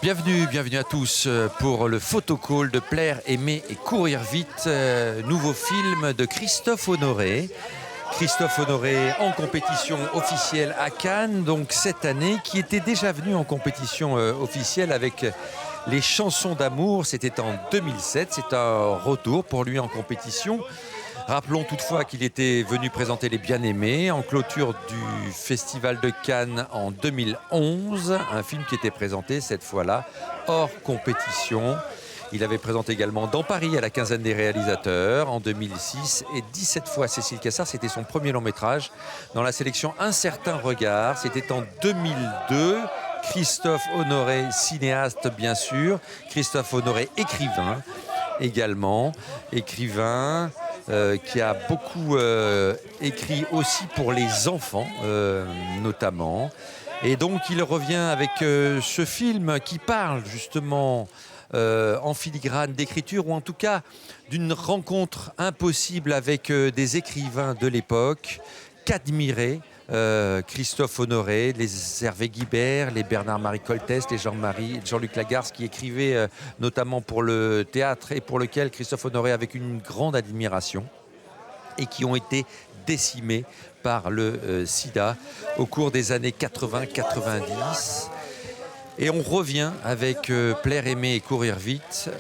Bienvenue à tous pour le photocall de Plaire, Aimer et Courir Vite, nouveau film de Christophe Honoré. Christophe Honoré en compétition officielle à Cannes, donc cette année, qui était déjà venu en compétition officielle avec les chansons d'amour. C'était en 2007, c'est un retour pour lui en compétition. Rappelons toutefois qu'il était venu présenter Les Bien-Aimés en clôture du Festival de Cannes en 2011, un film qui était présenté cette fois-là hors compétition. Il avait présenté également Dans Paris à la quinzaine des réalisateurs en 2006 et 17 fois Cécile Cassard. C'était son premier long métrage dans la sélection Un certain regard. C'était en 2002. Christophe Honoré, cinéaste bien sûr. Christophe Honoré, écrivain également. Écrivain qui a beaucoup écrit aussi pour les enfants notamment. Et donc il revient avec ce film qui parle justement en filigrane d'écriture, ou en tout cas d'une rencontre impossible avec des écrivains de l'époque qu'admirait Christophe Honoré, les Hervé Guibert, les Bernard-Marie Coltès, les Jean-Luc Lagarce, qui écrivaient notamment pour le théâtre et pour lequel Christophe Honoré avait une grande admiration, et qui ont été décimés par le sida au cours des années 80-90. Et on revient avec Plaire, Aimer et Courir Vite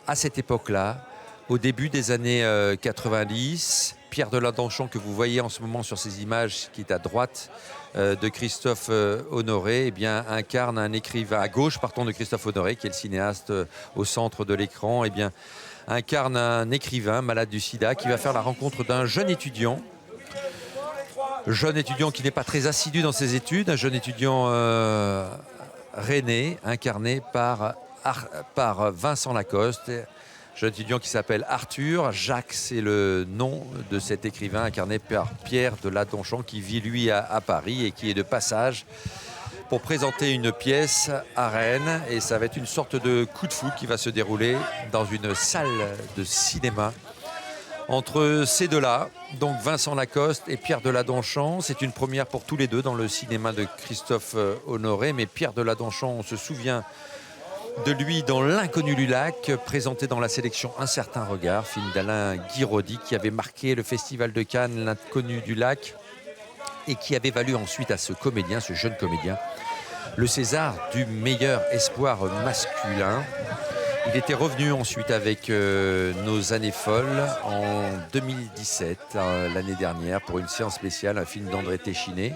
à cette époque-là, au début des années 90. Pierre Deladonchamp, que vous voyez en ce moment sur ces images, qui est à droite de Christophe Honoré, eh bien, incarne un écrivain, à gauche de Christophe Honoré, qui est le cinéaste au centre de l'écran, eh bien, incarne un écrivain malade du sida qui va faire la rencontre d'un jeune étudiant qui n'est pas très assidu dans ses études, un jeune étudiant rennais, incarné par Vincent Lacoste, jeune étudiant qui s'appelle Arthur. Jacques, c'est le nom de cet écrivain incarné par Pierre Deladonchamp, qui vit lui à Paris et qui est de passage pour présenter une pièce à Rennes. Et ça va être une sorte de coup de foudre qui va se dérouler dans une salle de cinéma entre ces deux-là, donc Vincent Lacoste et Pierre Deladonchamp. C'est une première pour tous les deux dans le cinéma de Christophe Honoré, mais Pierre Deladonchamp, on se souvient de lui dans L'Inconnu du lac, présenté dans la sélection Un certain regard, film d'Alain Guiraudy, qui avait marqué le Festival de Cannes, L'Inconnu du lac, et qui avait valu ensuite à ce jeune comédien, le César du meilleur espoir masculin. Il était revenu ensuite avec Nos années folles en 2017, l'année dernière, pour une séance spéciale, un film d'André Téchiné.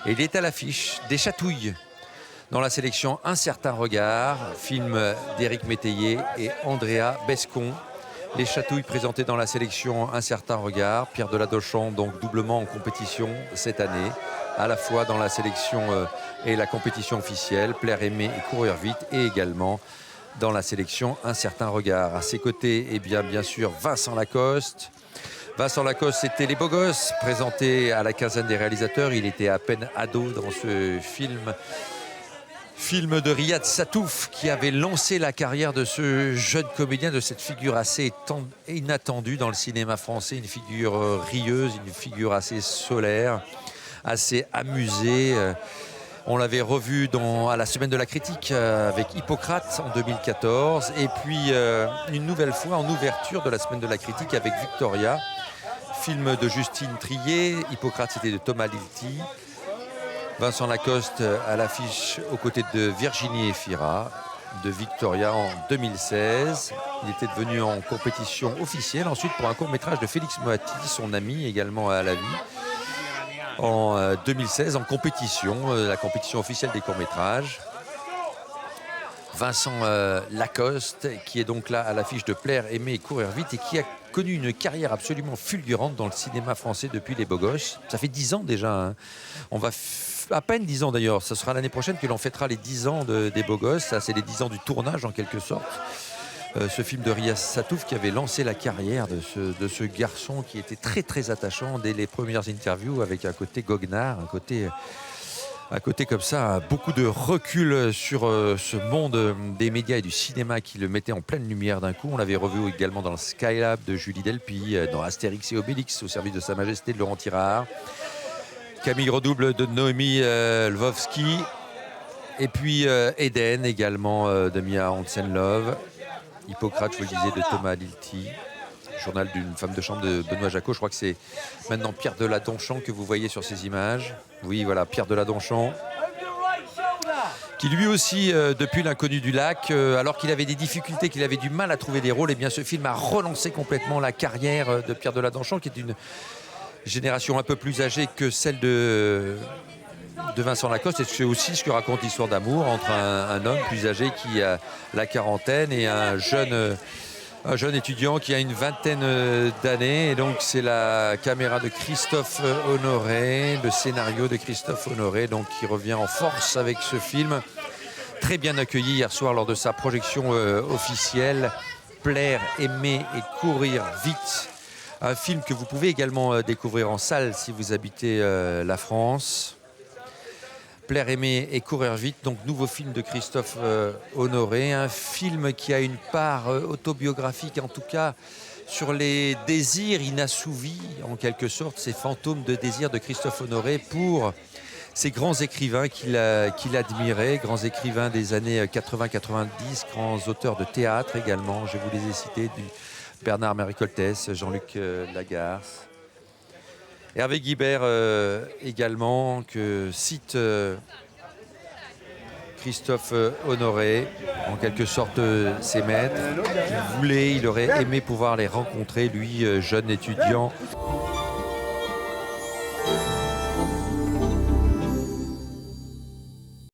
Et il est à l'affiche des Chatouilles dans la sélection Un certain regard, film d'Éric Métayer et Andrea Bescon. Les Chatouilles présentés dans la sélection Un certain regard. Pierre Deladonchamp, donc doublement en compétition cette année, à la fois dans la sélection et la compétition officielle, Plaire, Aimer et Courir Vite, et également dans la sélection Un certain regard. À ses côtés, eh bien sûr, Vincent Lacoste. Vincent Lacoste, c'était Les Beaux Gosses, présenté à la quinzaine des réalisateurs. Il était à peine ado dans ce film de Riyad Satouf, qui avait lancé la carrière de ce jeune comédien, de cette figure assez inattendue dans le cinéma français, une figure rieuse, une figure assez solaire, assez amusée. On l'avait revu à la Semaine de la Critique avec Hippocrate en 2014, et puis une nouvelle fois en ouverture de la Semaine de la Critique avec Victoria, film de Justine Triet. Hippocrate, c'était de Thomas Lilti. Vincent Lacoste à l'affiche aux côtés de Virginie Efira, de Victoria en 2016. Il était devenu en compétition officielle ensuite pour un court-métrage de Félix Moati, son ami également à la vie, en 2016 en compétition, la compétition officielle des courts-métrages. Vincent Lacoste, qui est donc là à l'affiche de Plaire, Aimer et Courir Vite, et qui a connu une carrière absolument fulgurante dans le cinéma français depuis Les Beaux Gosses. Ça fait 10 ans déjà, hein. On va à peine 10 ans d'ailleurs, ce sera l'année prochaine que l'on fêtera les 10 ans des Beaux Gosses. Ça, c'est les 10 ans du tournage en quelque sorte. Ce film de Riyad Satouf qui avait lancé la carrière de ce garçon qui était très très attachant dès les premières interviews, avec un côté goguenard, un côté comme ça, beaucoup de recul sur ce monde des médias et du cinéma qui le mettait en pleine lumière d'un coup. On l'avait revu également dans le Skylab de Julie Delpy, dans Astérix et Obélix au service de Sa Majesté de Laurent Tirard. Camille Redouble de Noémie Lvovsky. Et puis Eden également de Mia Hansen-Løve. Hippocrate, je vous le disais, de Thomas Lilti. Journal d'une femme de chambre de Benoît Jacot. Je crois que c'est maintenant Pierre Deladonchamp que vous voyez sur ces images. Oui, voilà, Pierre Deladonchamp, qui lui aussi, depuis l'Inconnu du lac, alors qu'il avait des difficultés, qu'il avait du mal à trouver des rôles, eh bien ce film a relancé complètement la carrière de Pierre Deladonchamp, qui est d'une génération un peu plus âgée que celle de Vincent Lacoste. Et c'est aussi ce que raconte l'histoire d'amour entre un homme plus âgé qui a la quarantaine et un jeune étudiant qui a une vingtaine d'années. Et donc c'est la caméra de Christophe Honoré, le scénario de Christophe Honoré, donc qui revient en force avec ce film. Très bien accueilli hier soir lors de sa projection officielle. Plaire, aimer et courir vite. Un film que vous pouvez également découvrir en salle si vous habitez la France. Plaire, aimer et courir vite, donc nouveau film de Christophe Honoré, un film qui a une part autobiographique, en tout cas sur les désirs inassouvis, en quelque sorte, ces fantômes de désir de Christophe Honoré pour ces grands écrivains qu'il admirait, grands écrivains des années 80-90, grands auteurs de théâtre également, je vous les ai cités, du Bernard-Marie Coltès, Jean-Luc Lagarce. Hervé Guibert également, que cite Christophe Honoré, en quelque sorte ses maîtres. Il aurait aimé pouvoir les rencontrer, lui, jeune étudiant.